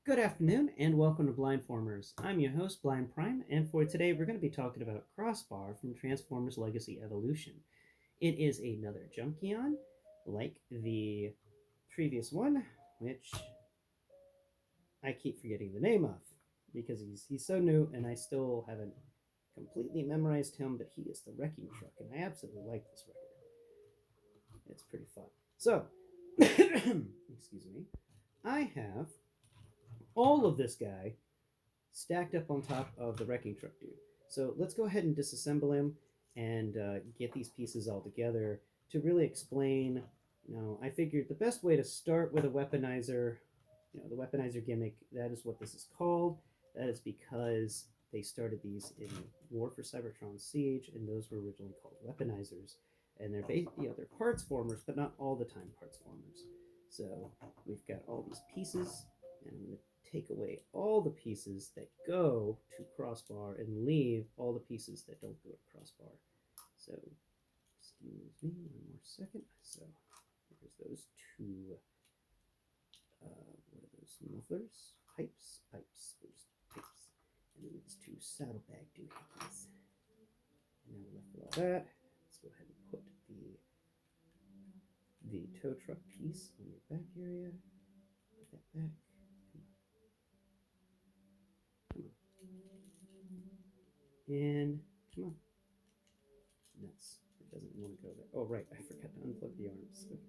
Good afternoon and welcome to Blindformers. I'm your host, Blind Prime, and for today we're going to be talking about Crossbar from Transformers Legacy Evolution. It is another Junkion, like the previous one, which I keep forgetting the name of because he's so new and I still haven't completely memorized him, but he is the Wrecking Truck, and I absolutely like this record. It's pretty fun. So, excuse me, I have all of this guy stacked up on top of the wrecking truck dude. So let's go ahead and disassemble him and get these pieces all together to really explain. I figured the best way to start with a weaponizer, the weaponizer gimmick, that is what this is called. That is because they started these in War for Cybertron Siege, and those were originally called weaponizers. And they're parts formers, but not all the time parts formers. So we've got all these pieces, and I'm going to take away all the pieces that go to Crossbar and leave all the pieces that don't go to Crossbar. So, excuse me, one more second. So, there's those two, what are those, mufflers? Pipes? There's pipes. And then these two saddlebag doohickeys. And now we're left with all that. Let's go ahead and put the tow truck piece on your back area. Put that back. And come on. Nuts. It doesn't want to go there. Oh, right. I forgot to unplug the arms. Okay.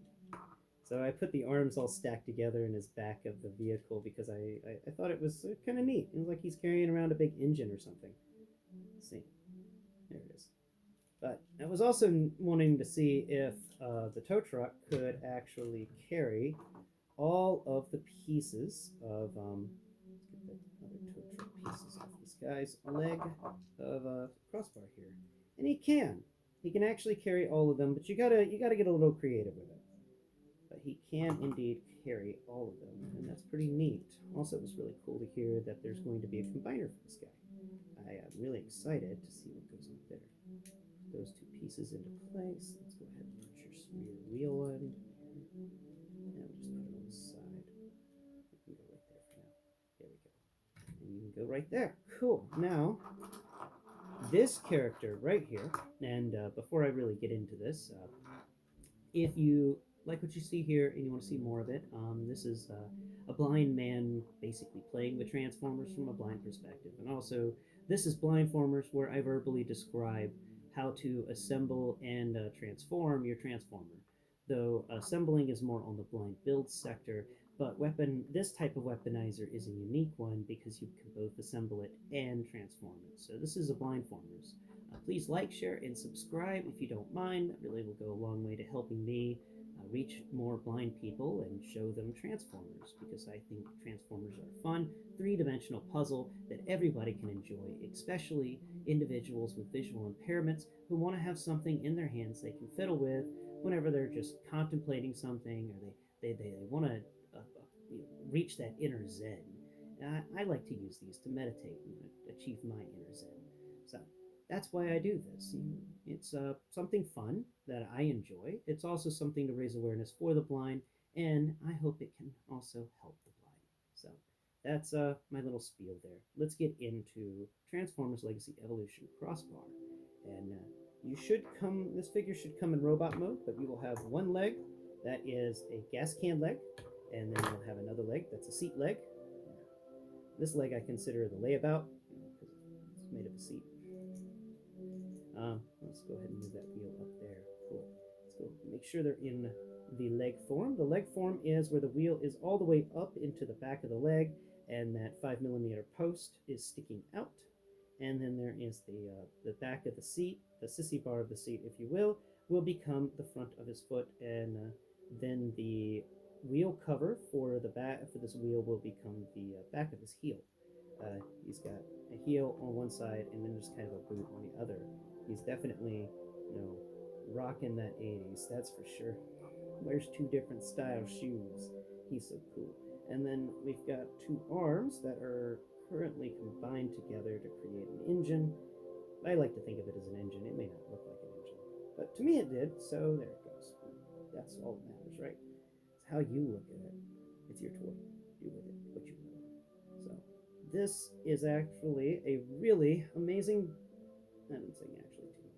So I put the arms all stacked together in his back of the vehicle because I thought it was kind of neat. It was like he's carrying around a big engine or something. Let's see. There it is. But I was also wanting to see if the tow truck could actually carry all of the pieces of let's get the other tow truck pieces off this guy's leg of Crossbar here, and he can. He can actually carry all of them, but you gotta get a little creative with it. But he can indeed carry all of them, and that's pretty neat. Also, it was really cool to hear that there's going to be a combiner for this guy. I am really excited to see what goes on there. Put those two pieces into place. Let's go ahead and put your rear wheel on. And we'll just put it on the side. You can go right there for now. There we go. And you can go right there. Cool. Now, this character right here, and before I really get into this, if you like what you see here and you want to see more of it, this is a blind man basically playing with Transformers from a blind perspective. And also, this is Blindformers, where I verbally describe how to assemble and transform your Transformer. Though assembling is more on the blind build sector, but this type of weaponizer is a unique one because you can both assemble it and transform it. So this is a Blindformers. Please like, share, and subscribe if you don't mind. That really will go a long way to helping me reach more blind people and show them Transformers, because I think Transformers are fun, three-dimensional puzzle that everybody can enjoy, especially individuals with visual impairments who want to have something in their hands they can fiddle with whenever they're just contemplating something, or they want to reach that inner zen. I like to use these to meditate and achieve my inner zen. So that's why I do this. It's something fun that I enjoy. It's also something to raise awareness for the blind, and I hope it can also help the blind. So that's my little spiel there. Let's get into Transformers Legacy Evolution Crossbar. And this figure should come in robot mode, but you will have one leg that is a gas can leg, and then you'll have another leg that's a seat leg. This leg I consider the layabout, because it's made of a seat. Let's go ahead and move that wheel up there. Cool. Let's go make sure they're in the leg form. The leg form is where the wheel is all the way up into the back of the leg, and that 5mm post is sticking out. And then there is the back of the seat, the sissy bar of the seat, if you will become the front of his foot, and then the wheel cover for this wheel will become the back of his heel. He's got a heel on one side and then just kind of a boot on the other. He's definitely, rocking that 80s, that's for sure. Wears two different style shoes. He's so cool. And then we've got two arms that are currently combined together to create an engine. I like to think of it as an engine. It may not look like an engine, but to me it did, so there it goes. That's all that matters, right? It's how you look at it. It's your toy. Do with it what you will. this is actually a really amazing. I'm saying actually too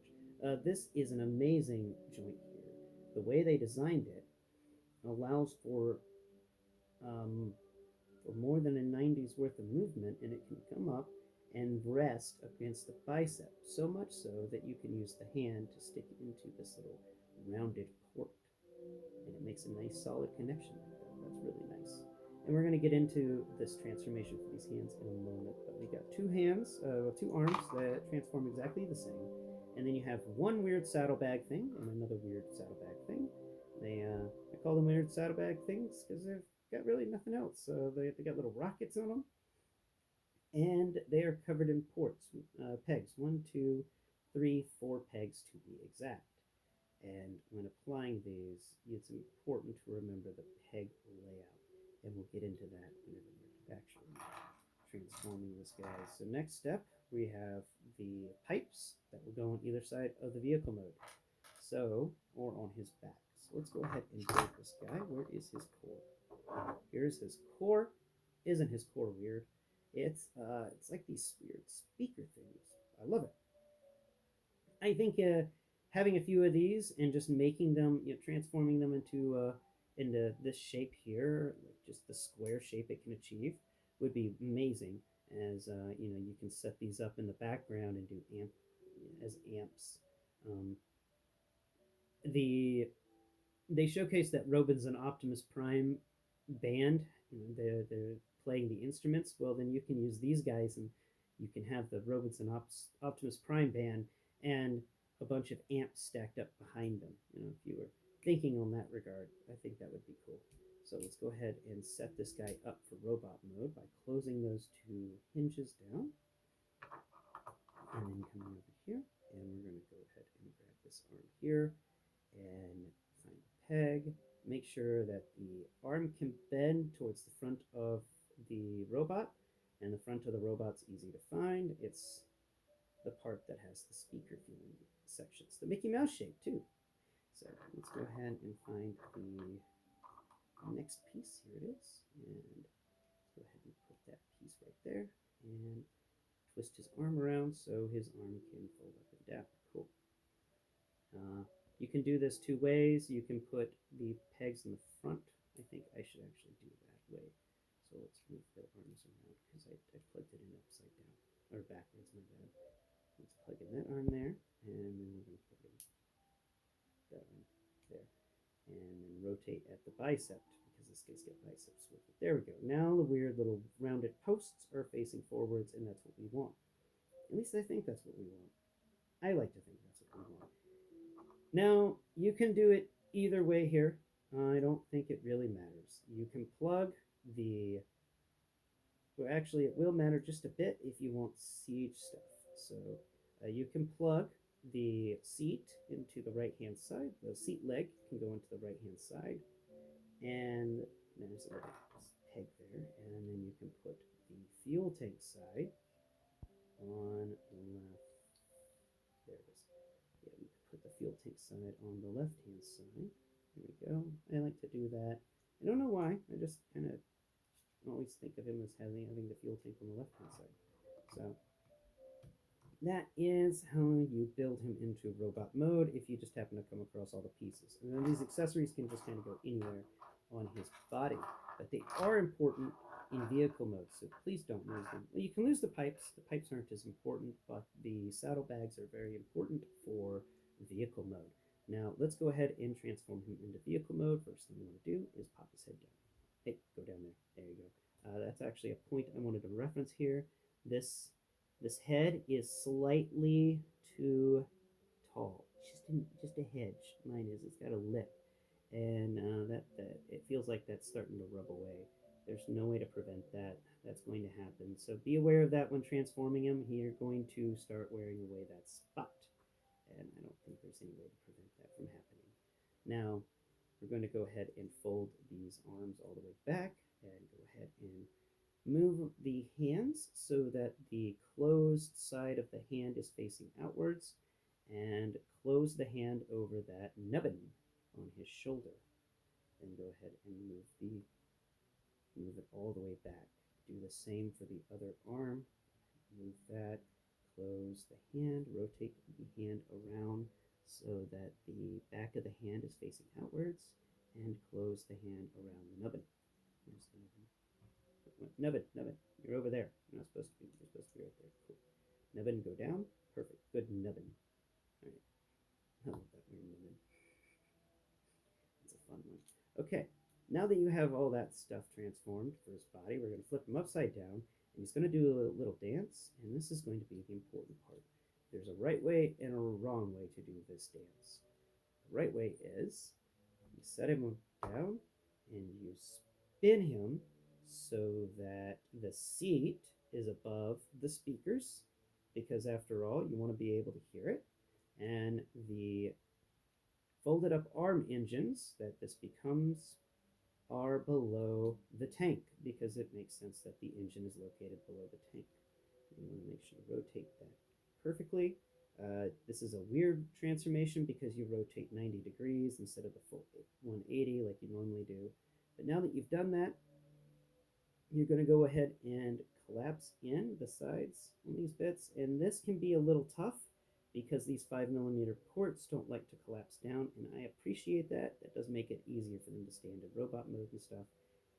much. This is an amazing joint here. The way they designed it allows um, for more than a 90's worth of movement, and it can come up and rest against the bicep, so much so that you can use the hand to stick into this little rounded port, and it makes a nice solid connection like that. That's really nice. And we're going to get into this transformation for these hands in a moment, but we got two hands, two arms that transform exactly the same, and then you have one weird saddlebag thing and another weird saddlebag thing. I call them weird saddlebag things because they've got really nothing else. They got little rockets on them, and they are covered in ports, pegs. 1, 2, 3, 4 pegs to be exact. And when applying these, it's important to remember the peg layout, and we'll get into that whenever we're actually transforming this guy. So next step, we have the pipes that will go on either side of the vehicle mode. So, or on his back. So let's go ahead and build this guy. Where is his core? Here's his core. Isn't his core weird? It's like these weird speaker things. I love it. I think having a few of these and just making them, transforming them into this shape here, like just the square shape it can achieve, would be amazing. As you can set these up in the background and do as amps. Um, the They showcase that Robin's an Optimus Prime band. They're playing the instruments. Well, then you can use these guys, and you can have the Robinson Optimus Prime band and a bunch of amps stacked up behind them. If you were thinking on that regard, I think that would be cool. So let's go ahead and set this guy up for robot mode by closing those two hinges down, and then coming over here, and we're going to go ahead and grab this arm here and find the peg. Make sure that the arm can bend towards the front of the robot, and the front of the robot's easy to find. It's the part that has the speaker feeling sections, the Mickey Mouse shape too. So let's go ahead and find the next piece. Here it is, and let's go ahead and put that piece right there, and twist his arm around so his arm can fold up and down. Cool. You can do this two ways. You can put the pegs in the front. I think I should actually do that way. So let's move the arms around because I plugged it in upside down, or backwards, my bad. Let's plug in that arm there, and then we're going to plug in that one there. And then rotate at the bicep because this guy's got biceps with it. There we go. Now the weird little rounded posts are facing forwards, and that's what we want. At least I think that's what we want. I like to think that's what we want. Now, you can do it either way here. I don't think it really matters. You can plug the... Well, actually, it will matter just a bit if you want siege stuff. So you can plug the seat into the right-hand side. The seat leg can go into the right-hand side. And there's a little peg there. And then you can put the fuel tank side on the left. There it is. Yeah, we could put the fuel tank side on the left-hand side. There we go. I like to do that. I don't know why. I just kind of always think of him as having the fuel tank on the left-hand side. So that is how you build him into robot mode if you just happen to come across all the pieces. And then these accessories can just kind of go anywhere on his body. But they are important in vehicle mode, so please don't lose them. You can lose the pipes. The pipes aren't as important, but the saddlebags are very important for vehicle mode. Now, let's go ahead and transform him into vehicle mode. First thing we want to do is pop his head down. Hey, go down there. There you go. That's actually a point I wanted to reference here. This head is slightly too tall. Just a hedge. Mine is. It's got a lip, and that it feels like that's starting to rub away. There's no way to prevent that. That's going to happen. So be aware of that when transforming him. You're going to start wearing away that spot, and I don't think there's any way to prevent that from happening. Now, we're going to go ahead and fold these arms all the way back, and go ahead and move the hands so that the closed side of the hand is facing outwards, and close the hand over that nubbin on his shoulder. Then go ahead and move it all the way back do the same for the other arm. Move that, close the hand, rotate the hand around so that the back of the hand is facing outwards, and close the hand around the nubbin. Where's the nubbin? Nubbin, you're over there. You're not supposed to be. You're supposed to be right there. Cool. Nubbin, go down. Perfect. Good nubbin. All right. I love that weird nubbin. It's a fun one. Okay. Now that you have all that stuff transformed for his body, we're going to flip him upside down, and he's going to do a little dance, and this is going to be the important part. There's a right way and a wrong way to do this dance. The right way is you set him down and you spin him so that the seat is above the speakers, because after all, you want to be able to hear it. And the folded up arm engines that this becomes are below the tank, because it makes sense that the engine is located below the tank. You want to make sure you rotate that perfectly. This is a weird transformation because you rotate 90 degrees instead of the full 180 like you normally do. But now that you've done that, you're going to go ahead and collapse in the sides on these bits. And this can be a little tough because these 5mm ports don't like to collapse down, and I appreciate that. That does make it easier for them to stay into robot mode and stuff.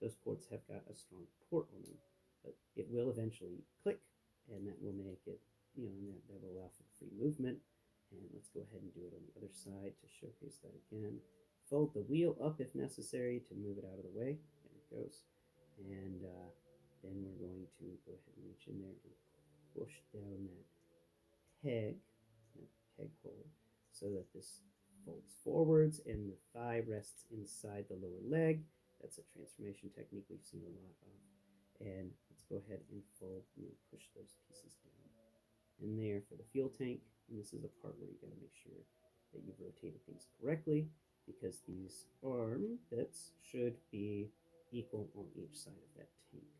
Those ports have got a strong port on them, but it will eventually click, and that will make it, that will allow for the free movement. And let's go ahead and do it on the other side to showcase that again. Fold the wheel up if necessary to move it out of the way. There it goes. And then we're going to go ahead and reach in there and push down that peg hole so that this folds forwards and the thigh rests inside the lower leg. That's a transformation technique we've seen a lot of. And let's go ahead and fold and push those pieces down in there for the fuel tank. And this is the part where you got to make sure that you've rotated things correctly, because these arm bits should be equal on each side of that tank.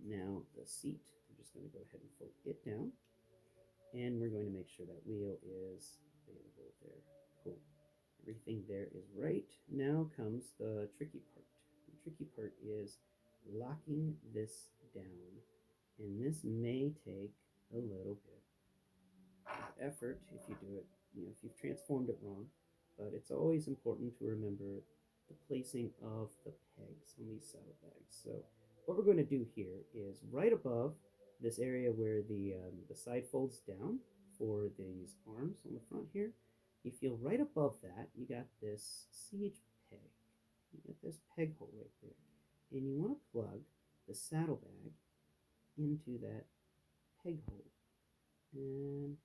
Now the seat, I'm just going to go ahead and fold it down, and we're going to make sure that wheel is available there. Cool. Everything there is right. Now comes the tricky part. The tricky part is locking this down, and this may take a little bit of effort if you do it, if you've transformed it wrong, but it's always important to remember the placing of the pegs on these saddlebags. So what we're going to do here is right above this area where the side folds down for these arms on the front here, you feel right above that you got this siege peg. You got this peg hole right there, and you want to plug the saddlebag into that peg hole. And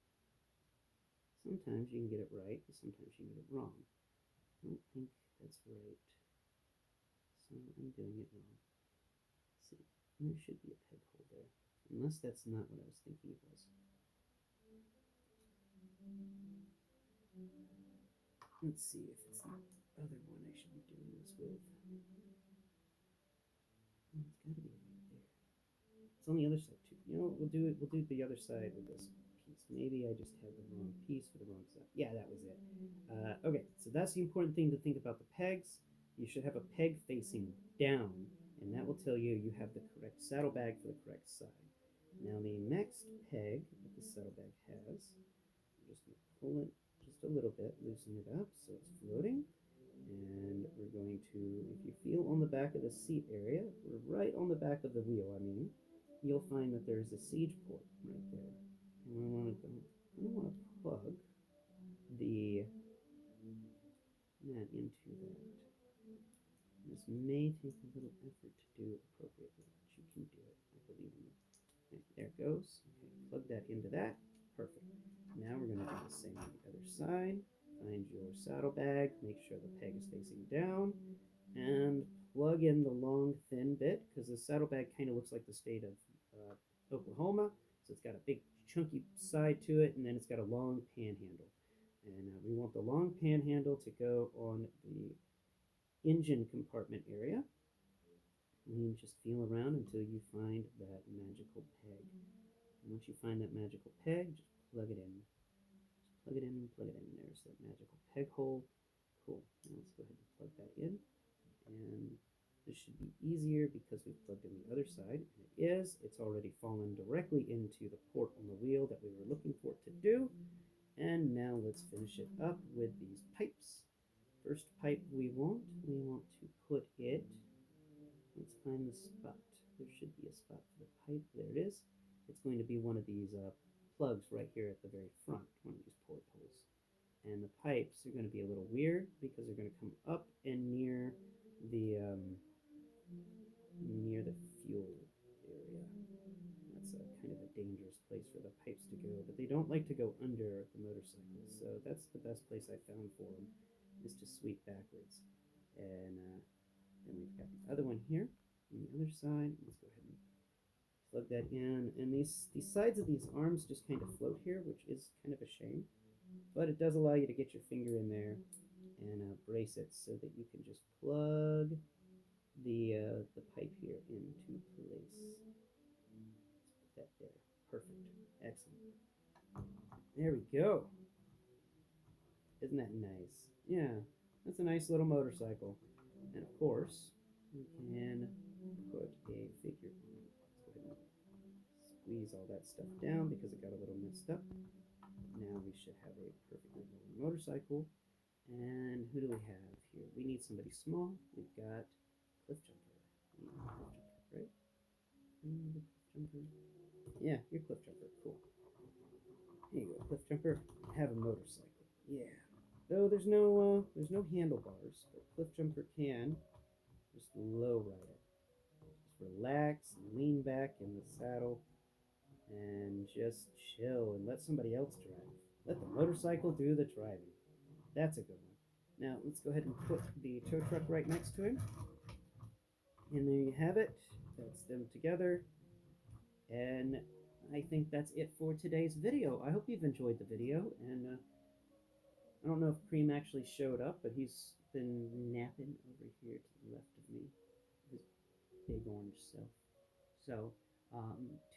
sometimes you can get it right, and sometimes you can get it wrong. I don't think that's right, so I'm doing it wrong. Let's see, there should be a peg hole there, unless that's not what I was thinking it was. Let's see if it's the other one I should be doing this with. Oh, it's got to be right there. It's on the other side too. We'll do the other side with this piece. Maybe I just had the wrong piece for the wrong side. Yeah, that was it. Okay, so that's the important thing to think about the pegs. You should have a peg facing down, and that will tell you you have the correct saddlebag for the correct side. Now the next peg that the saddlebag has, I'm just going to pull it just a little bit, loosen it up so it's floating. And we're going to, if you feel on the back of the seat area, we're right on the back of the wheel, you'll find that there's a siege port right there. And we want to plug that into that. This may take a little effort to do appropriately, but you can do it. I believe in you. Right, there it goes. Okay, plug that into that. Perfect. Now we're going to do the same on the other side. Find your saddlebag, make sure the peg is facing down, and plug in the long, thin bit, because the saddlebag kind of looks like the state of Oklahoma. So it's got a big, chunky side to it, and then it's got a long panhandle. And we want the long panhandle to go on the engine compartment area. And just feel around until you find that magical peg. And once you find that magical peg, just plug it in. Just plug it in, plug it in. There's that magical peg hole. Cool. Now let's go ahead and plug that in. And this should be easier because we've plugged in the other side, and it is. It's already fallen directly into the port on the wheel that we were looking for it to do. And now let's finish it up with these pipes. First pipe we want to put it, let's find the spot. There should be a spot for the pipe. There it is. It's going to be one of these plugs right here at the very front, one of these port holes. And the pipes are going to be a little weird because they're going to come up and near the fuel area. That's a kind of a dangerous place for the pipes to go, but they don't like to go under the motorcycle. So that's the best place I found for them, is to sweep backwards. And then we've got the other one here on the other side. Let's go ahead and plug that in. And these sides of these arms just kind of float here, which is kind of a shame. But it does allow you to get your finger in there and brace it so that you can just plug the pipe here into place. Let's put that there. Perfect. Excellent. There we go. Isn't that nice? Yeah, that's a nice little motorcycle. And of course, we can put a figure on it. Let's go ahead and squeeze all that stuff down because it got a little messed up. Now we should have a perfectly rolling motorcycle. And who do we have here? We need somebody small. We've got Cliffjumper. Right? Cliffjumper. Yeah, you're Cliffjumper. Cool. Here you go, Cliffjumper. Have a motorcycle. Yeah. Though there's no handlebars, but Cliffjumper can just low ride it. Just relax and lean back in the saddle and just chill and let somebody else drive. Let the motorcycle do the driving. That's a good one. Now let's go ahead and put the tow truck right next to him. And there you have it. That's them together. And I think that's it for today's video. I hope you've enjoyed the video. And I don't know if Cream actually showed up, but he's been napping over here to the left of me. His big orange self. So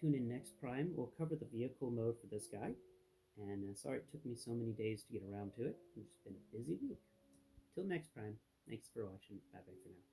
tune in next Prime. We'll cover the vehicle mode for this guy. And sorry it took me so many days to get around to it. It's been a busy week. Till next Prime. Thanks for watching. Bye bye for now.